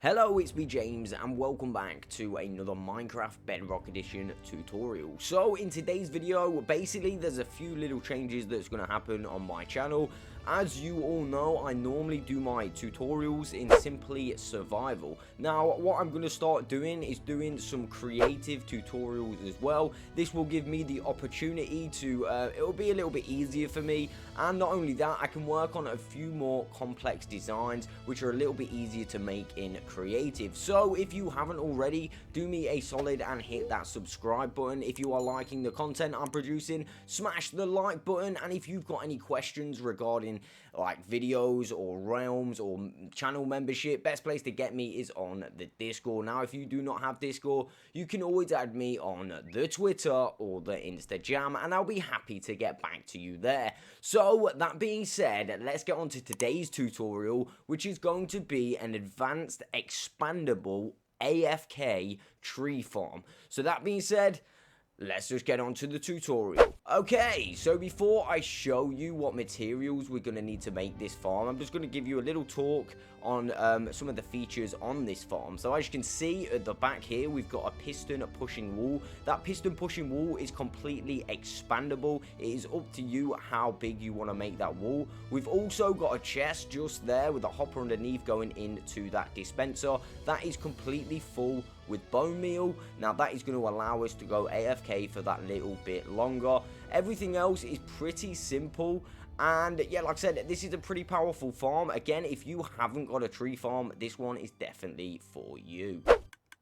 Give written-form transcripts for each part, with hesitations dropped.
Hello, it's me James and welcome back to another Minecraft Bedrock Edition tutorial. So in today's video, basically there's a few little changes that's going to happen on my channel. As you all know, I normally do my tutorials in simply survival. Now, what I'm going to start doing is doing some creative tutorials as well. This will give me the opportunity to, it'll be a little bit easier for me. And not only that, I can work on a few more complex designs, which are a little bit easier to make in creative. So if you haven't already, do me a solid and hit that subscribe button. If you are liking the content I'm producing, smash the like button. And if you've got any questions regarding like videos or realms or channel membership, best place to get me is on the Discord. Now, if you do not have Discord, you can always add me on the Twitter or the InstaJam, and I'll be happy to get back to you there. So that being said, let's get on to today's tutorial, which is going to be an advanced expandable AFK tree farm. So that being said, let's just get on to the tutorial. Okay, so before I show you what materials we're going to need to make this farm, I'm just going to give you a little talk on some of the features on this farm. So as you can see at the back here, we've got a piston pushing wall. That piston pushing wall is completely expandable. It is up to you how big you want to make that wall. We've also got a chest just there with a hopper underneath going into that dispenser. That is completely full with bone meal. Now that is going to allow us to go AFK for that little bit longer. Everything else is pretty simple. And yeah, like I said, this is a pretty powerful farm. Again, if you haven't got a tree farm, this one is definitely for you.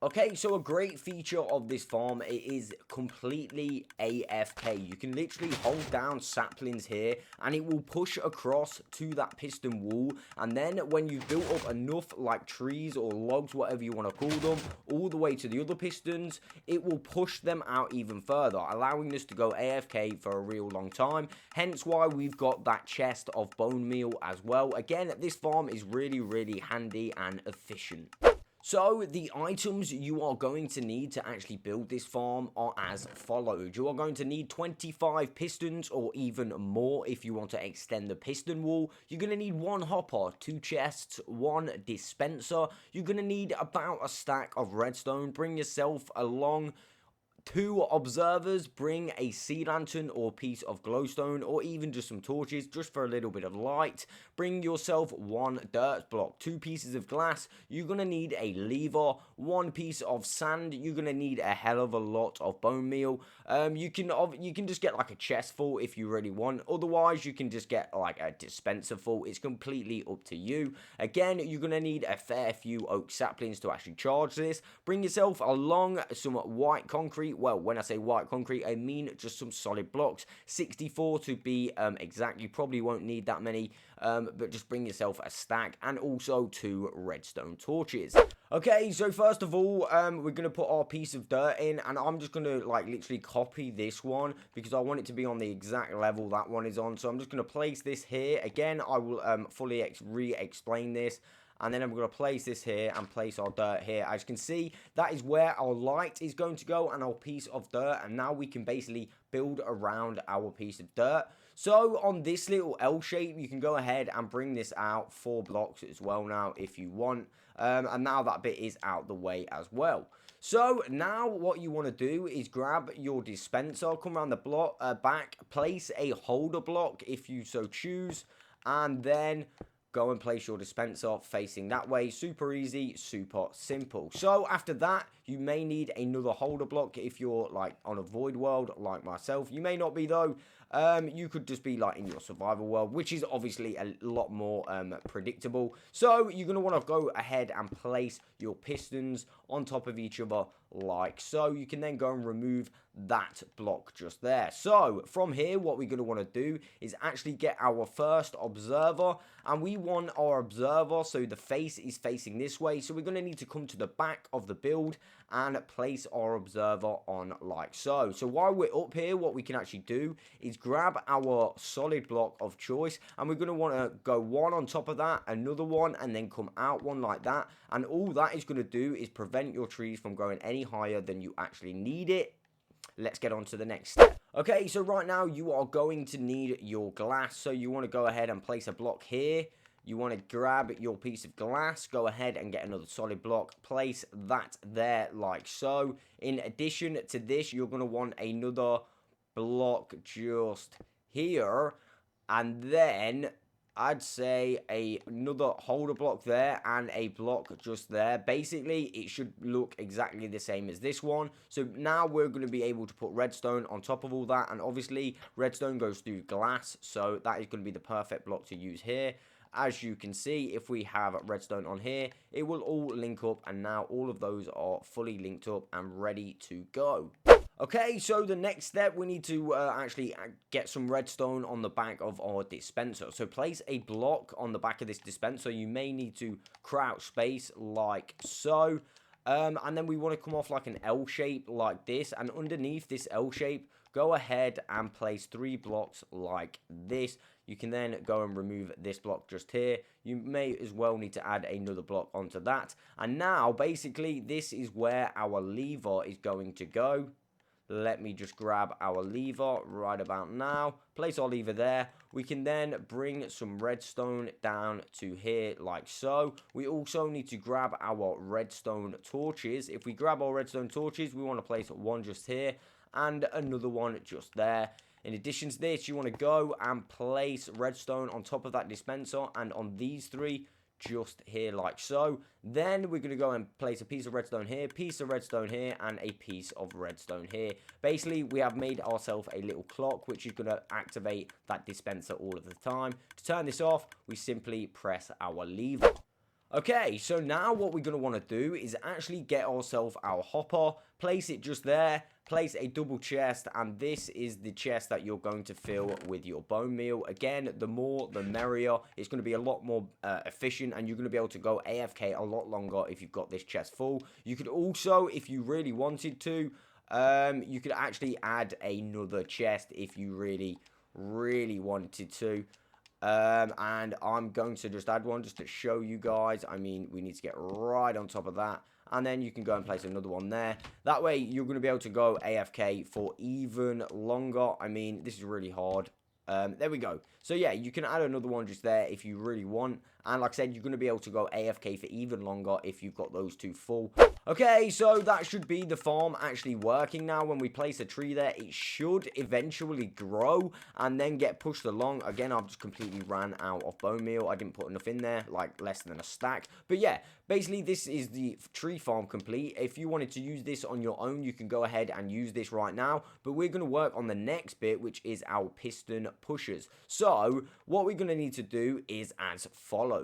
Okay, so a great feature of this farm, it is completely AFK. You can literally hold down saplings here and it will push across to that piston wall. And then when you've built up enough like trees or logs, whatever you want to call them, all the way to the other pistons, it will push them out even further, allowing us to go AFK for a real long time. Hence why we've got that chest of bone meal as well. Again, this farm is really handy and efficient. So, the items you are going to need to actually build this farm are as follows. You are going to need 25 pistons or even more if you want to extend the piston wall. You're going to need 1 hopper, 2 chests, 1 dispenser. You're going to need about a stack of redstone. Bring yourself along 2 observers, bring a sea lantern or piece of glowstone or even just some torches just for a little bit of light. Bring yourself 1 dirt block, 2 pieces of glass. You're going to need a lever, 1 piece of sand. You're going to need a hell of a lot of bone meal. You can just get like a chest full if you really want. Otherwise, you can just get like a dispenser full. It's completely up to you. Again, you're going to need a fair few oak saplings to actually charge this. Bring yourself along some white concrete. Well, when I say white concrete, I mean just some solid blocks. 64 to be exact. You probably won't need that many, but just bring yourself a stack and also 2 redstone torches. Okay, so first of all, we're going to put our piece of dirt in, and I'm just going to like literally copy this one because I want it to be on the exact level that one is on. So I'm just going to place this here. Again, I will fully re-explain this. And then I'm going to place this here and place our dirt here. As you can see, that is where our light is going to go and our piece of dirt. And now we can basically build around our piece of dirt. So on this little L shape, you can go ahead and bring this out 4 blocks as well now if you want. And now that bit is out the way as well. So now what you want to do is grab your dispenser, come around the block back, place a holder block if you so choose, and then go and place your dispenser facing that way. Super easy, super simple. So after that, you may need another holder block if you're like on a void world like myself. You may not be though. You could just be like in your survival world, which is obviously a lot more predictable. So you're going to want to go ahead and place your pistons on top of each other like so. You can then go and remove that block just there. So from here, what we're going to want to do is actually get our first observer, and we want our observer so the face is facing this way. So we're going to need to come to the back of the build and place our observer on like so. So while we're up here, what we can actually do is grab our solid block of choice, and we're going to want to go 1 on top of that, another one, and then come out 1 like that. And all that is going to do is prevent your trees from going any higher than you actually need it. Let's get on to the next step. Okay, so right now you are going to need your glass. So you want to go ahead and place a block here, you want to grab your piece of glass, go ahead and get another solid block, place that there like so. In addition to this, you're going to want another block just here, and then I'd say another holder block there and a block just there. Basically, it should look exactly the same as this one. So now we're going to be able to put redstone on top of all that, and obviously redstone goes through glass, so that is going to be the perfect block to use here. As you can see, if we have redstone on here, it will all link up, and now all of those are fully linked up and ready to go. Okay, so the next step, we need to actually get some redstone on the back of our dispenser. So place a block on the back of this dispenser. You may need to crouch space like so. And then we want to come off like an L shape like this. And underneath this L shape, go ahead and place 3 blocks like this. You can then go and remove this block just here. You may as well need to add another block onto that. And now, basically, this is where our lever is going to go. Let me just grab our lever right about now. Place our lever there. We can then bring some redstone down to here like so. We also need to grab our redstone torches. If we grab our redstone torches, we want to place one just here and another one just there. In addition to this, you want to go and place redstone on top of that dispenser and on these 3 just here like so. Then we're going to go and place a piece of redstone here, piece of redstone here, and a piece of redstone here. Basically, we have made ourselves a little clock which is going to activate that dispenser all of the time. To turn this off, we simply press our lever. Okay, so now what we're going to want to do is actually get ourselves our hopper, place it just there, place a double chest, and this is the chest that you're going to fill with your bone meal. Again, the more the merrier. It's going to be a lot more efficient, and you're going to be able to go AFK a lot longer if you've got this chest full. You could also, if you really wanted to, you could actually add another chest if you really wanted to. And I'm going to just add one just to show you guys. I mean, we need to get right on top of that. And then you can go and place another one there. That way, you're going to be able to go AFK for even longer. I mean, this is really hard. There we go. So, yeah, you can add another one just there if you really want. And like I said, you're going to be able to go AFK for even longer if you've got those 2 full. Okay, so that should be the farm actually working now. When we place a tree there, it should eventually grow and then get pushed along. Again, I've just completely ran out of bone meal. I didn't put enough in there, like less than a stack. But yeah, basically this is the tree farm complete. If you wanted to use this on your own, you can go ahead and use this right now. But we're going to work on the next bit, which is our piston pushers. So what we're going to need to do is as follows.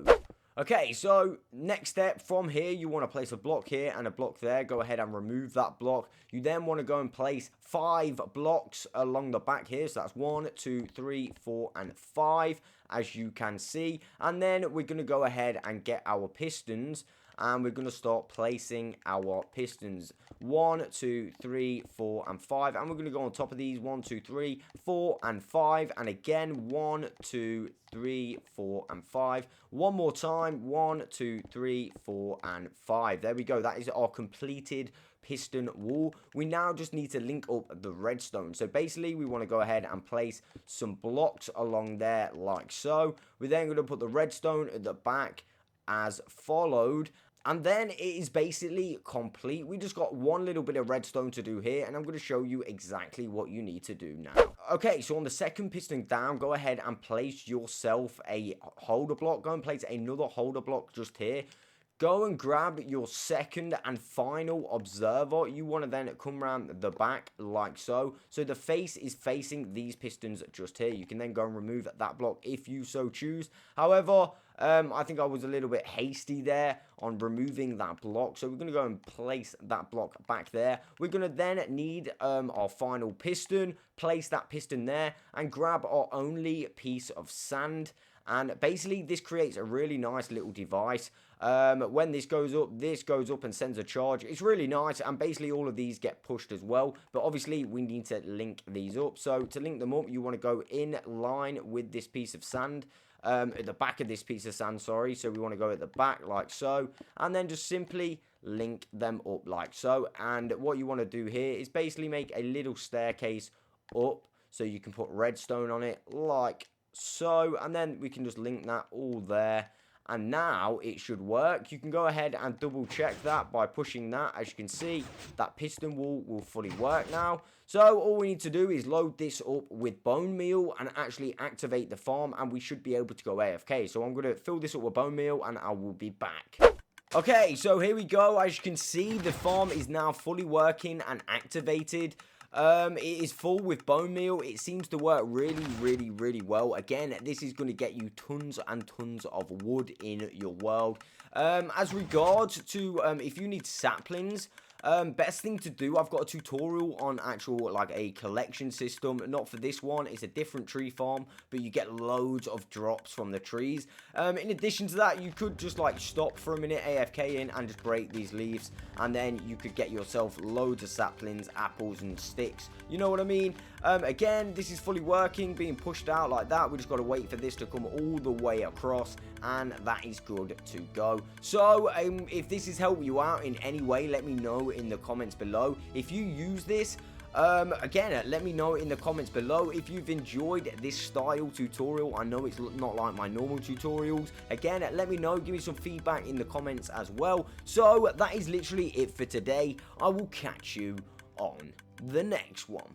Okay, so next step from here, you want to place a block here and a block there. Go ahead and remove that block. You then want to go and place 5 blocks along the back here. So that's 1, 2, 3, 4, and 5, as you can see. And then we're going to go ahead and get our pistons. And we're going to start placing our pistons. 1, 2, 3, 4, and 5. And we're going to go on top of these. 1, 2, 3, 4, and 5. And again, 1, 2, 3, 4, and 5. One more time. 1, 2, 3, 4, and 5. There we go. That is our completed piston wall. We now just need to link up the redstone. So basically, we want to go ahead and place some blocks along there like so. We're then going to put the redstone at the back as followed. And then it is basically complete. We just got one little bit of redstone to do here, and I'm going to show you exactly what you need to do now. Okay, so on the second piston down, go ahead and place yourself a holder block. Go and place another holder block just here. Go and grab your second and final observer. You want to then come around the back like so. So the face is facing these pistons just here. You can then go and remove that block if you so choose. However, I think I was a little bit hasty there on removing that block. So we're going to go and place that block back there. We're going to then need our final piston. Place that piston there and grab our only piece of sand. And basically, this creates a really nice little device. When this goes up and sends a charge. It's really nice, and basically all of these get pushed as well. But obviously, we need to link these up. So to link them up, you want to go in line with this piece of sand. At the back of this piece of sand, sorry. So we want to go at the back like so. And then just simply link them up like so. And what you want to do here is basically make a little staircase up. So you can put redstone on it like so, and then we can just link that all there. And now it should work. You can go ahead and double check that by pushing that. As you can see, that piston wall will fully work now. So all we need to do is load this up with bone meal and actually activate the farm, and we should be able to go AFK. So I'm going to fill this up with bone meal and I will be back. Okay, so here we go. As you can see, the farm is now fully working and activated. It is full with bone meal. It seems to work really well. Again, this is going to get you tons and tons of wood in your world. As regards to if you need saplings, best thing to do, I've got a tutorial on actual like a collection system. Not for this one, it's a different tree farm, but you get loads of drops from the trees. In addition to that, you could just like stop for a minute, AFK in, and just break these leaves, and then you could get yourself loads of saplings, apples and sticks, you know what I mean. Again, this is fully working, being pushed out like that. We just got to wait for this to come all the way across, and that is good to go. So if this has helped you out in any way, let me know in the comments below. If you use this, again, let me know in the comments below if you've enjoyed this style tutorial. I know it's not like my normal tutorials. Again, let me know, give me some feedback in the comments as well. So that is literally it for today. I will catch you on the next one.